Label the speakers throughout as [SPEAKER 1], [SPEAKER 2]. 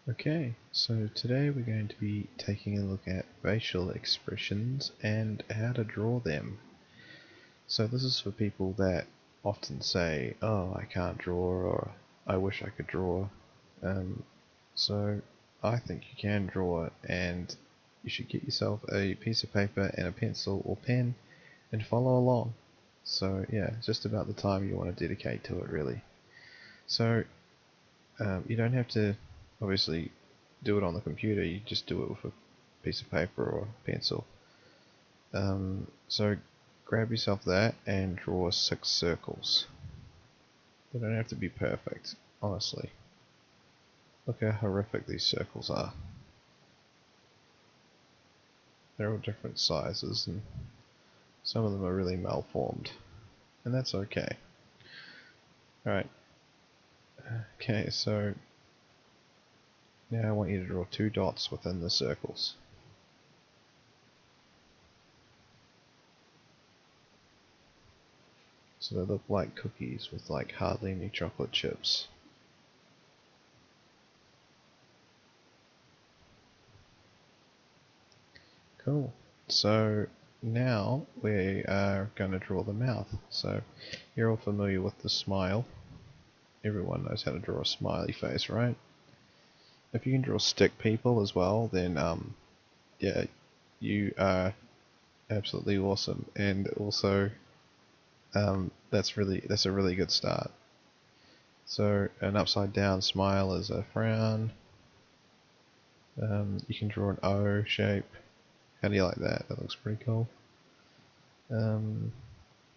[SPEAKER 1] Okay, so today we're going to be taking a look at facial expressions and how to draw them. So this is for people that often say, oh, I can't draw, or I wish I could draw. Um, so I think you can draw, and you should get yourself a piece of paper and a pencil or pen and follow along. So yeah, it's just about the time you want to dedicate to it really. So you don't have to obviously do it on the computer, you just do it with a piece of paper or a pencil. So grab yourself that and draw 6 circles. They don't have to be perfect, honestly. Look how horrific these circles are. They're all different sizes and some of them are really malformed. And that's okay. Alright. Okay, so now I want you to draw 2 dots within the circles. So they look like cookies with like hardly any chocolate chips. Cool. So now we are going to draw the mouth. So you're all familiar with the smile. Everyone knows how to draw a smiley face, right? If you can draw stick people as well, then yeah, you are absolutely awesome. And also, that's a really good start. So an upside down smile is a frown. You can draw an O shape. How do you like that? That looks pretty cool. You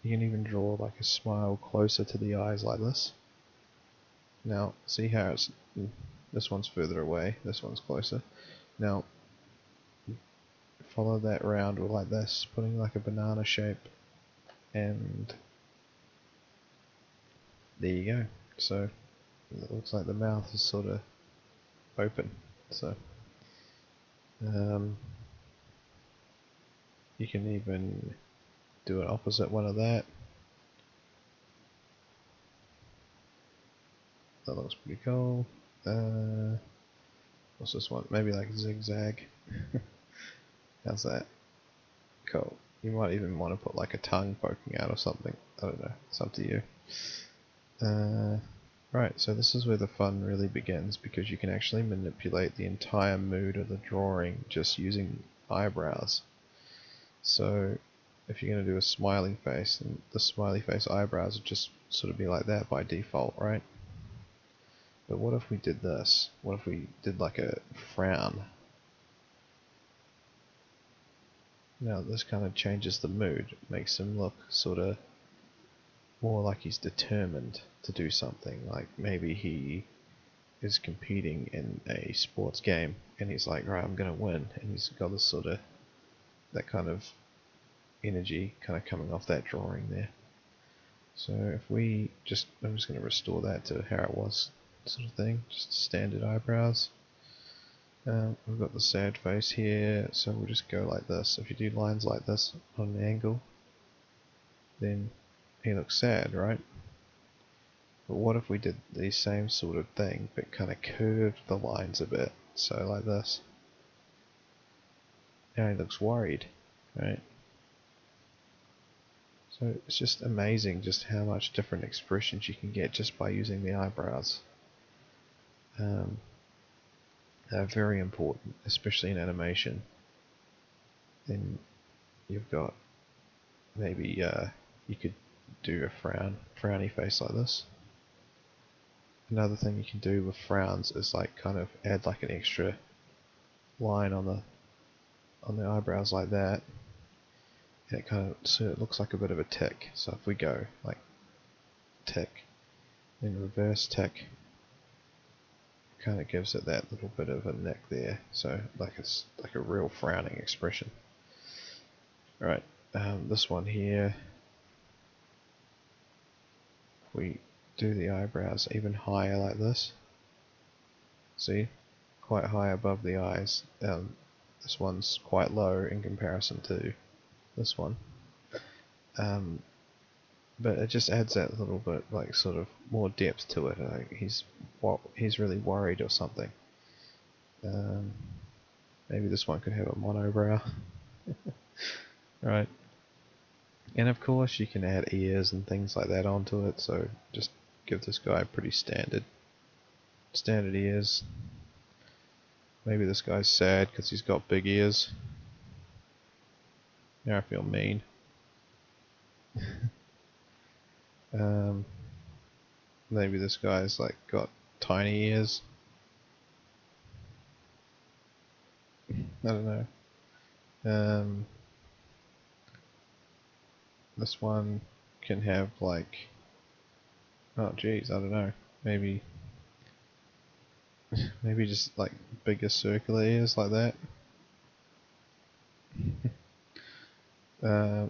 [SPEAKER 1] can even draw like a smile closer to the eyes like this. Now, see how this one's further away, this one's closer. Now, follow that round like this, putting like a banana shape, and there you go. So, it looks like the mouth is sort of open. So, um, you can even do an opposite one of that. That looks pretty cool. What's this one? Maybe like zigzag. How's that? Cool. You might even want to put like a tongue poking out or something. I don't know. It's up to you. Right, so this is where the fun really begins because you can actually manipulate the entire mood of the drawing just using eyebrows. So if you're going to do a smiley face, then the smiley face eyebrows would just sort of be like that by default, right? But what if we did this? What if we did like a frown? Now this kind of changes the mood, makes him look sort of more like he's determined to do something. Like maybe he is competing in a sports game and he's like, right, I'm gonna win, and he's got this sort of that kind of energy kind of coming off that drawing there. So if we just, I'm just gonna restore that to how it was, sort of thing, just standard eyebrows. We've got the sad face here, so we'll just go like this. If you do lines like this on an angle, then he looks sad, right? But what if we did the same sort of thing, but kind of curved the lines a bit, so like this? Now he looks worried, right? So it's just amazing just how much different expressions you can get just by using the eyebrows. Um, they're very important, especially in animation. Then you've got maybe you could do a frowny face like this. Another thing you can do with frowns is like kind of add like an extra line on the eyebrows like that, and it kind of so it looks like a bit of a tick. So if we go like tick, then reverse tick, kind of gives it that little bit of a neck there, so like it's like a real frowning expression. Right, this one here, we do the eyebrows even higher like this. See, quite high above the eyes. This one's quite low in comparison to this one. But it just adds that little bit, like sort of more depth to it. Like he's really worried or something. Um, maybe this one could have a monobrow. Right. And of course you can add ears and things like that onto it, so just give this guy pretty standard ears. Maybe this guy's sad because he's got big ears. Now I feel mean. um, maybe this guy's like got tiny ears. I don't know. This one can have like, oh geez, I don't know. Maybe just like bigger circular ears like that.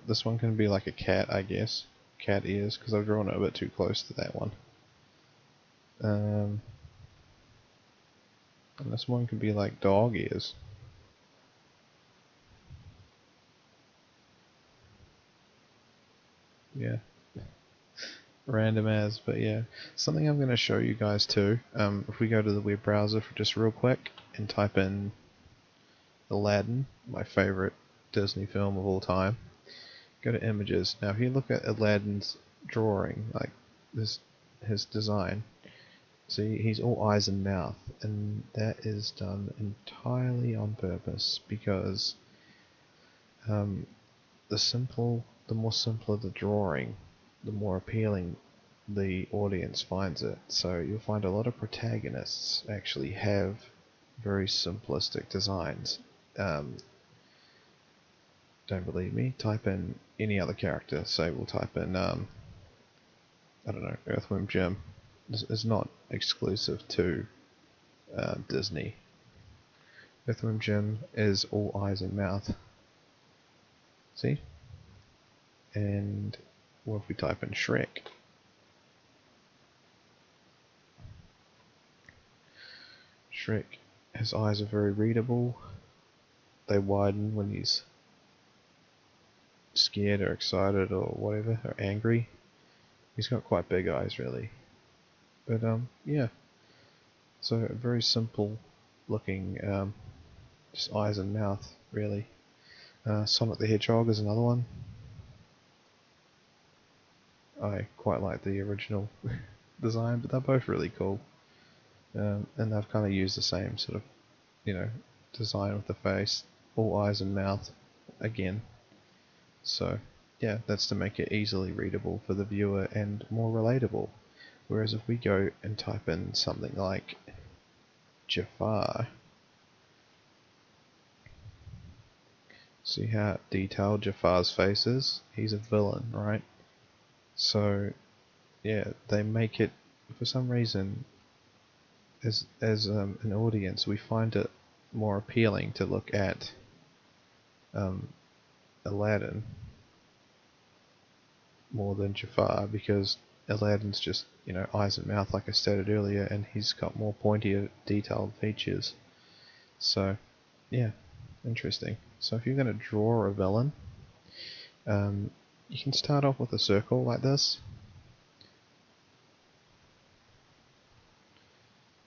[SPEAKER 1] This one can be like a cat, I guess. Cat ears, because I've drawn it a bit too close to that one. And this one can be like dog ears. Yeah. Random as, but yeah. Something I'm going to show you guys too. If we go to the web browser for just real quick and type in Aladdin, my favorite Disney film of all time. Go to images. Now if you look at Aladdin's drawing, like this, his design, see he's all eyes and mouth, and that is done entirely on purpose because the more simpler the drawing, the more appealing the audience finds it. So you'll find a lot of protagonists actually have very simplistic designs. Don't believe me? Type in any other character. Say we'll type in, I don't know, Earthworm Jim. This is not exclusive to Disney. Earthworm Jim is all eyes and mouth. See? And what if we type in Shrek? Shrek, his eyes are very readable. They widen when he's scared or excited or whatever, or angry. He's got quite big eyes, really. But yeah. So very simple looking, just eyes and mouth, really. Sonic the Hedgehog is another one. I quite like the original design, but they're both really cool. And they've kind of used the same sort of, design with the face, all eyes and mouth again. So, yeah, that's to make it easily readable for the viewer and more relatable. Whereas if we go and type in something like Jafar, see how detailed Jafar's face is? He's a villain, right? So, yeah, they make it, for some reason, as an audience, we find it more appealing to look at Aladdin more than Jafar because Aladdin's just, eyes and mouth like I stated earlier, and he's got more pointy, detailed features. So, yeah, interesting. So if you're going to draw a villain, you can start off with a circle like this.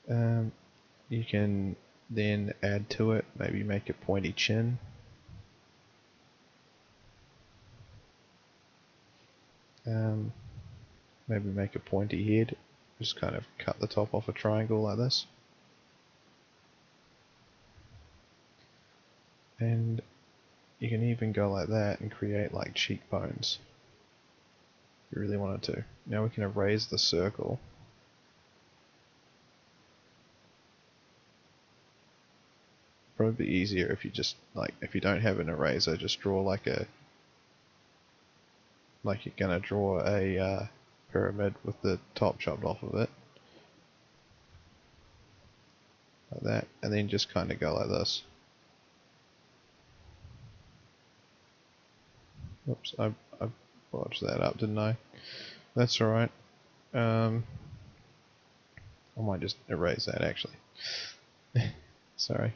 [SPEAKER 1] You can then add to it, maybe make a pointy chin. Maybe make a pointy head. Just kind of cut the top off a triangle like this. And you can even go like that and create like cheekbones if you really wanted to. Now we can erase the circle. Probably be easier if you just if you don't have an eraser, just draw like you're gonna draw a pyramid with the top chopped off of it. Like that, and then just kind of go like this. Oops, I botched that up, didn't I? That's alright. I might just erase that actually. Sorry.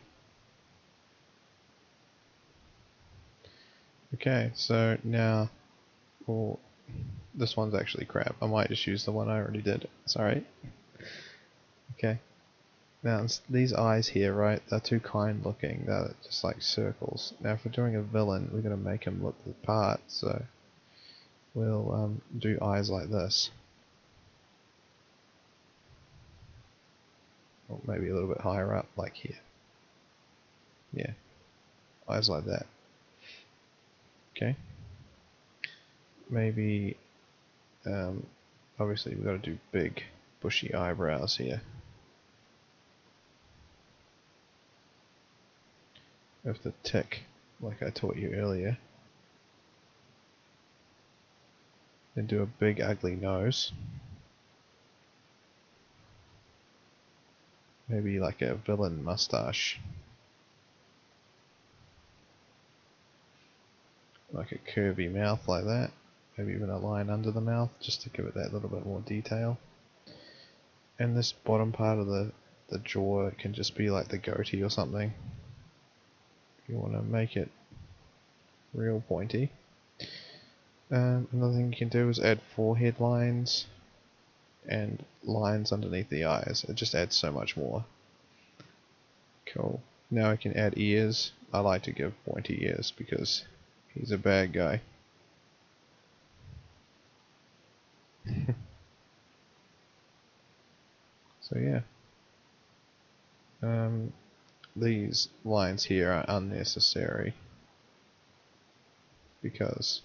[SPEAKER 1] Okay, so now, well, this one's actually crap. I might just use the one I already did. Sorry. Okay. Now these eyes here, right, they're too kind looking, they're just like circles. Now if we're doing a villain, we're going to make him look the part, so we'll do eyes like this. Or maybe a little bit higher up, like here. Yeah, eyes like that. Okay. Maybe, obviously we've got to do big, bushy eyebrows here. We have to tick, like I taught you earlier. Then do a big, ugly nose. Maybe like a villain mustache. Like a curvy mouth like that. Maybe even a line under the mouth, just to give it that little bit more detail. And this bottom part of the jaw can just be like the goatee or something. If you want to make it real pointy. Another thing you can do is add forehead lines and lines underneath the eyes. It just adds so much more. Cool. Now I can add ears. I like to give pointy ears because he's a bad guy. So yeah. These lines here are unnecessary because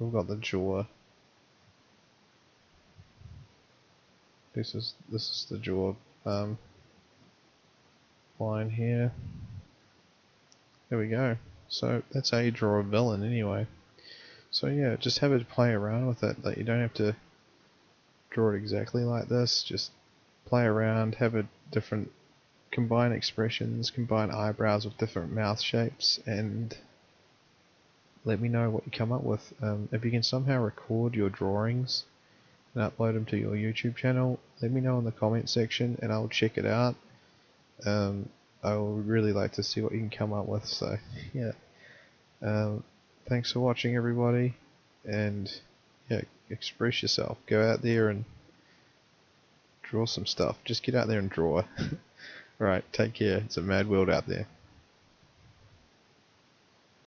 [SPEAKER 1] we've got the jaw. This is the jaw line here. There we go. So that's how you draw a villain anyway. So yeah, just have it play around with it. Like you don't have to draw it exactly like this. Just play around, have a different, combine expressions, combine eyebrows with different mouth shapes, and let me know what you come up with. If you can somehow record your drawings and upload them to your YouTube channel, let me know in the comment section and I'll check it out. I would really like to see what you can come up with, so yeah. Thanks for watching everybody, and yeah, express yourself. Go out there and draw some stuff. Just get out there and draw. Alright, take care. It's a mad world out there.